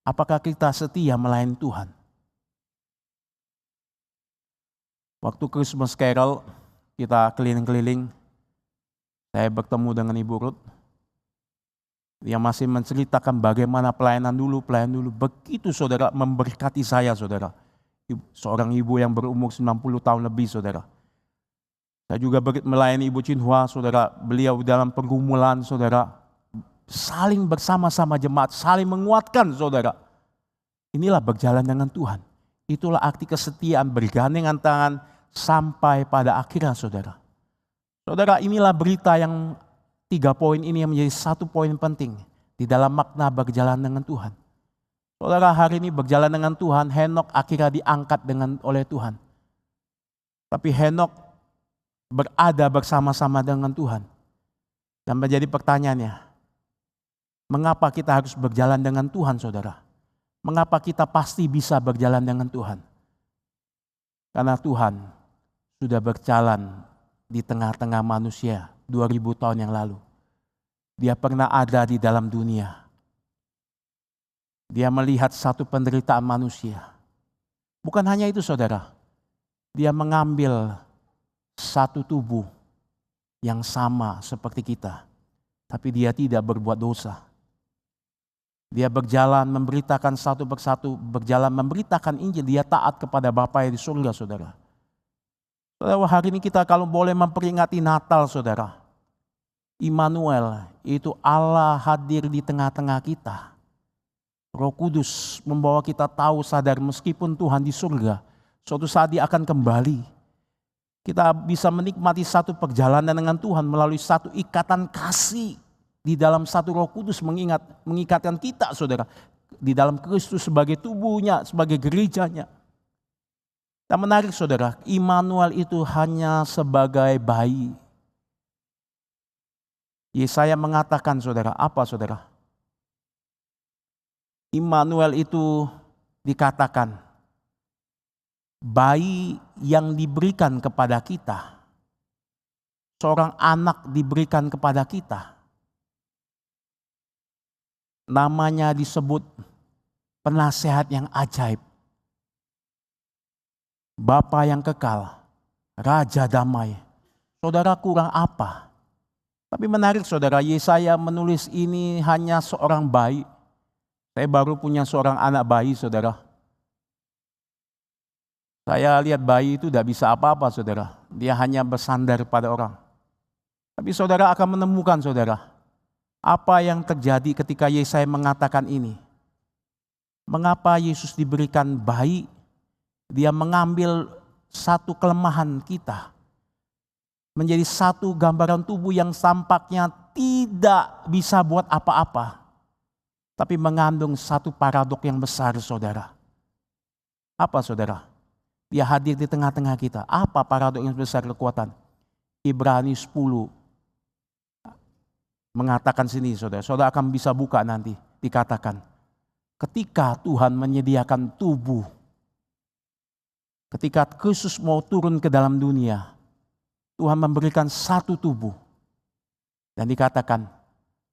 apakah kita setia melayani Tuhan? Waktu Christmas Carol, kita keliling-keliling, saya bertemu dengan Ibu Ruth. Dia masih menceritakan bagaimana pelayanan dulu. Begitu saudara memberkati saya saudara. Seorang ibu yang berumur 90 tahun lebih saudara. Saya juga melayani Ibu Chinhua, saudara, beliau dalam pergumulan, saudara, saling bersama-sama jemaat, saling menguatkan, saudara. Inilah berjalan dengan Tuhan. Itulah arti kesetiaan, bergandengan tangan sampai pada akhirnya, saudara. Saudara, inilah berita yang 3 poin ini yang menjadi satu poin penting di dalam makna berjalan dengan Tuhan. Saudara, hari ini berjalan dengan Tuhan, Henokh akhirnya diangkat oleh Tuhan. Tapi Henokh berada bersama-sama dengan Tuhan. Dan menjadi pertanyaannya, mengapa kita harus berjalan dengan Tuhan, saudara? Mengapa kita pasti bisa berjalan dengan Tuhan? Karena Tuhan sudah berjalan di tengah-tengah manusia 2000 tahun yang lalu. Dia pernah ada di dalam dunia. Dia melihat satu penderitaan manusia. Bukan hanya itu, saudara. Dia mengambil satu tubuh yang sama seperti kita, tapi dia tidak berbuat dosa. Dia berjalan memberitakan satu persatu, berjalan memberitakan Injil, dia taat kepada Bapa yang di surga, saudara. Saudara, hari ini kita kalau boleh memperingati Natal, saudara. Immanuel, itu Allah hadir di tengah-tengah kita. Roh Kudus membawa kita tahu, sadar meskipun Tuhan di surga, suatu saat dia akan kembali. Kita bisa menikmati satu perjalanan dengan Tuhan melalui satu ikatan kasih di dalam satu Roh Kudus mengikatkan kita, saudara, di dalam Kristus sebagai tubuhnya, sebagai gerejanya. Dan menarik, saudara, Immanuel itu hanya sebagai bayi. Yesaya mengatakan, saudara, apa, saudara? Immanuel itu dikatakan bayi yang diberikan kepada kita, seorang anak diberikan kepada kita. Namanya disebut penasehat yang ajaib, Bapa yang kekal, Raja damai. Saudara, kurang apa? Tapi menarik, saudara, Yesaya menulis ini hanya seorang bayi. Saya baru punya seorang anak bayi, saudara. Saya lihat bayi itu tidak bisa apa-apa, saudara. Dia hanya bersandar pada orang. Tapi saudara akan menemukan, saudara, Apa yang terjadi ketika Yesaya mengatakan ini? Mengapa Yesus diberikan bayi? Dia mengambil satu kelemahan kita, menjadi satu gambaran tubuh yang tampaknya tidak bisa buat apa-apa, tapi mengandung satu paradok yang besar, saudara. Apa, saudara? Dia hadir di tengah-tengah kita. Apa paradok yang besar kekuatan? Ibrani 10 mengatakan sini, saudara. Saudara akan bisa buka nanti, dikatakan. Ketika Tuhan menyediakan tubuh, ketika Kristus mau turun ke dalam dunia, Tuhan memberikan satu tubuh. Dan dikatakan,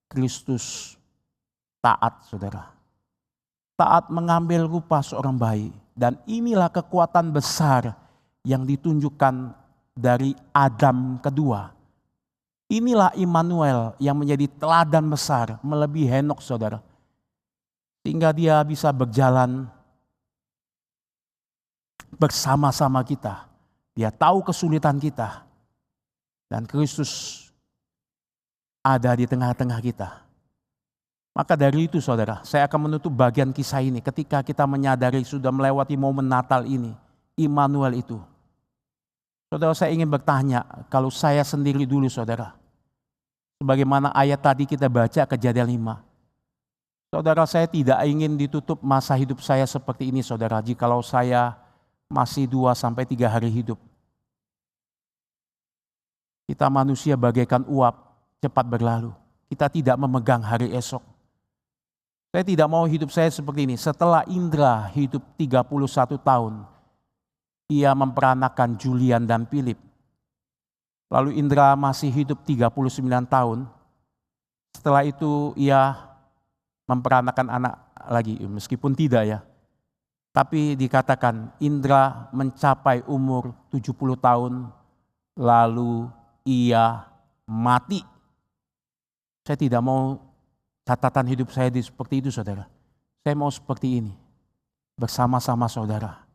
Kristus taat, saudara. Taat mengambil rupa seorang bayi. Dan inilah kekuatan besar yang ditunjukkan dari Adam kedua. Inilah Immanuel yang menjadi teladan besar melebihi Henokh, saudara. Sehingga dia bisa berjalan bersama-sama kita. Dia tahu kesulitan kita. Dan Kristus ada di tengah-tengah kita. Maka dari itu, saudara, saya akan menutup bagian kisah ini ketika kita menyadari sudah melewati momen Natal ini. Immanuel itu. Saudara, saya ingin bertanya, kalau saya sendiri dulu, saudara. Sebagaimana ayat tadi kita baca Kejadian 5. Saudara, saya tidak ingin ditutup masa hidup saya seperti ini, saudara. Jikalau saya masih 2-3 hari hidup. Kita manusia bagaikan uap, cepat berlalu. Kita tidak memegang hari esok. Saya tidak mau hidup saya seperti ini. Setelah Indra hidup 31 tahun, ia memperanakan Julian dan Philip. Lalu Indra masih hidup 39 tahun. Setelah itu ia memperanakan anak lagi, meskipun tidak ya. Tapi dikatakan Indra mencapai umur 70 tahun, lalu ia mati. Saya tidak mau catatan hidup saya seperti itu, saudara. Saya mau seperti ini, bersama-sama saudara.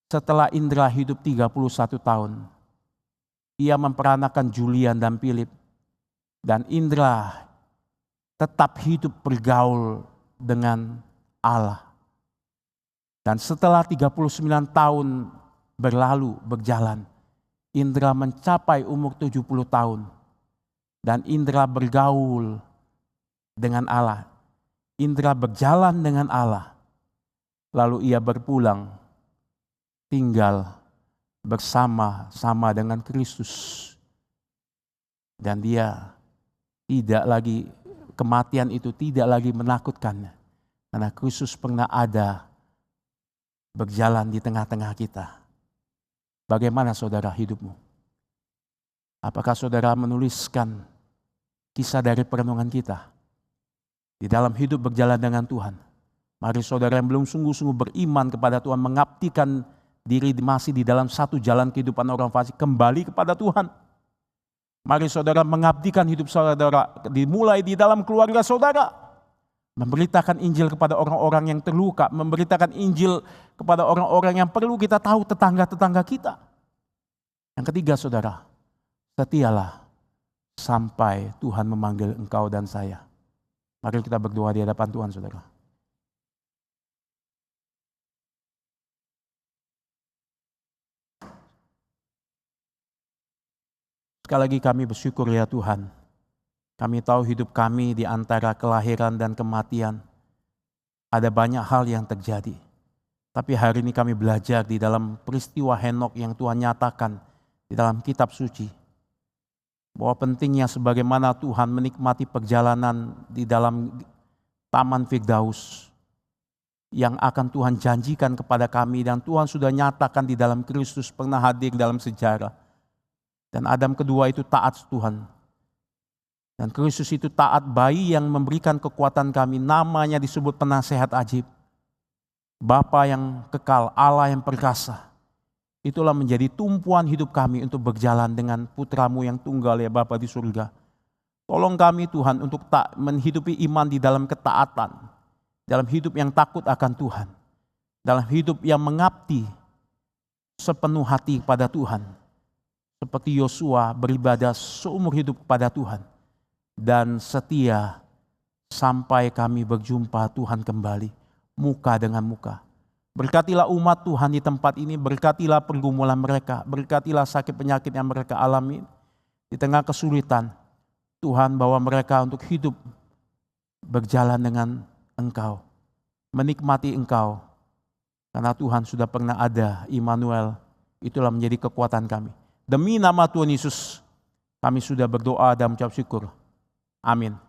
Setelah Indra hidup 31 tahun, ia memperanakan Julian dan Philip. Dan Indra tetap hidup bergaul dengan Allah. Dan setelah 39 tahun berjalan, Indra mencapai umur 70 tahun. Dan Indra bergaul dengan Allah. Indra berjalan dengan Allah. Lalu ia berpulang, tinggal bersama-sama dengan Kristus. Dan dia tidak lagi, kematian itu tidak lagi menakutkannya. Karena Kristus pernah ada berjalan di tengah-tengah kita. Bagaimana saudara hidupmu? Apakah saudara menuliskan kisah dari perenungan kita? Di dalam hidup berjalan dengan Tuhan. Mari saudara yang belum sungguh-sungguh beriman kepada Tuhan, mengabdikan diri masih di dalam satu jalan kehidupan orang fasik, kembali kepada Tuhan. Mari saudara mengabdikan hidup saudara, dimulai di dalam keluarga saudara. Memberitakan Injil kepada orang-orang yang terluka, memberitakan Injil kepada orang-orang yang perlu kita tahu, tetangga-tetangga kita. Yang ketiga saudara, setialah sampai Tuhan memanggil engkau dan saya. Mari kita berdoa di hadapan Tuhan, saudara. Sekali lagi kami bersyukur ya Tuhan. Kami tahu hidup kami di antara kelahiran dan kematian. Ada banyak hal yang terjadi. Tapi hari ini kami belajar di dalam peristiwa Henokh yang Tuhan nyatakan di dalam kitab suci. Bahwa pentingnya sebagaimana Tuhan menikmati perjalanan di dalam Taman Firdaus. Yang akan Tuhan janjikan kepada kami dan Tuhan sudah nyatakan di dalam Kristus pernah hadir dalam sejarah. Dan Adam kedua itu taat Tuhan. Dan Kristus itu taat, bayi yang memberikan kekuatan kami, namanya disebut penasehat ajaib. Bapa yang kekal, Allah yang perkasa. Itulah menjadi tumpuan hidup kami untuk berjalan dengan putramu yang tunggal ya Bapa di surga. Tolong kami Tuhan untuk tak menghidupi iman di dalam ketaatan. Dalam hidup yang takut akan Tuhan. Dalam hidup yang mengabdi sepenuh hati kepada Tuhan. Seperti Yosua beribadah seumur hidup kepada Tuhan. dan setia sampai kami berjumpa Tuhan kembali, muka dengan muka. Berkatilah umat Tuhan di tempat ini, berkatilah pergumulan mereka, berkatilah sakit penyakit yang mereka alami. Di tengah kesulitan, Tuhan bawa mereka untuk hidup berjalan dengan Engkau, menikmati Engkau. Karena Tuhan sudah pernah ada, Immanuel, itulah menjadi kekuatan kami. Demi nama Tuhan Yesus, kami sudah berdoa dan mengucap syukur. Amin.